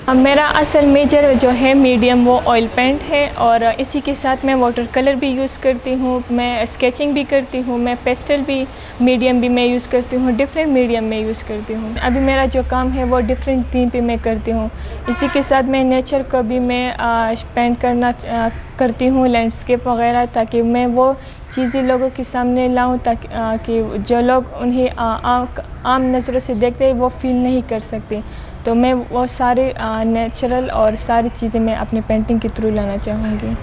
मेरा असल मेजर जो है मीडियम वो ऑयल पेंट है और इसी के साथ मैं वाटर कलर भी यूज़ करती हूँ, मैं स्केचिंग भी करती हूँ, मैं पेस्टल भी मीडियम भी मैं यूज़ करती हूँ, डिफरेंट मीडियम में यूज़ करती हूँ। अभी मेरा जो काम है वो डिफरेंट थीम पे मैं करती हूँ। इसी के साथ मैं नेचर को भी मैं पेंट करती हूँ, लैंडस्केप वगैरह, ताकि मैं वो चीज़ें लोगों के सामने लाऊं ताकि जो लोग उन्हें आम नज़रों से देखते हैं वो फील नहीं कर सकते। तो मैं वो सारे नेचुरल और सारी चीज़ें मैं अपनी पेंटिंग के थ्रू लाना चाहूँगी।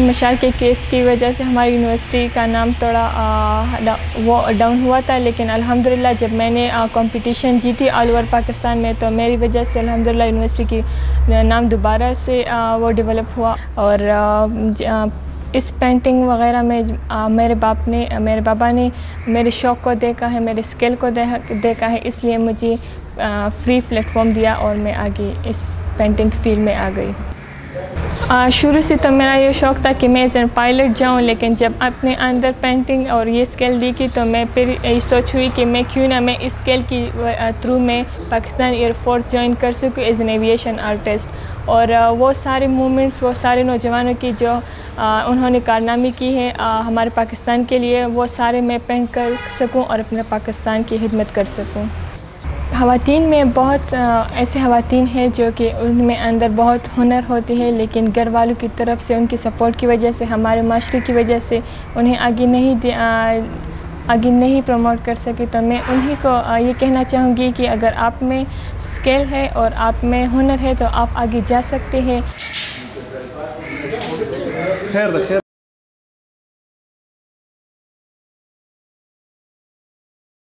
मशाल के केस की वजह से हमारी यूनिवर्सिटी का नाम थोड़ा वो डाउन हुआ था, लेकिन अल्हम्दुलिल्लाह जब मैंने कंपटीशन जीती ऑल ओवर पाकिस्तान में, तो मेरी वजह से अल्हम्दुलिल्लाह यूनिवर्सिटी की नाम दोबारा से वो डेवलप हुआ। और इस पेंटिंग वगैरह में मेरे पापा ने मेरे शौक़ को देखा है, मेरे स्किल को देखा है, इसलिए मुझे फ्री प्लेटफॉर्म दिया और मैं आगे इस पेंटिंग फील्ड में आ गई। शुरू से तो मेरा ये शौक़ था कि मैं एज एन पायलट जाऊँ, लेकिन जब अपने अंदर पेंटिंग और ये स्किल देखी तो मैं फिर ये सोच हुई कि मैं क्यों ना मैं इस स्किल की थ्रू मैं पाकिस्तान एयरफोर्स ज्वाइन कर सकूँ एज एन एविएशन आर्टिस्ट। और वो सारे मूवमेंट्स, वो सारे नौजवानों की जो उन्होंने कारनामे की है हमारे पाकिस्तान के लिए, वो सारे मैं पेंट कर सकूँ और अपने पाकिस्तान की खिदमत कर सकूँ। ख़वातीन में बहुत ऐसे ख़वातीन हैं जो कि उनमें अंदर बहुत हुनर होती है, लेकिन घर वालों की तरफ से उनकी सपोर्ट की वजह से, हमारे माशरे की वजह से उन्हें आगे नहीं प्रमोट कर सके। तो मैं उन्हीं को ये कहना चाहूँगी कि अगर आप में स्किल है और आप में हुनर है तो आप आगे जा सकते हैं।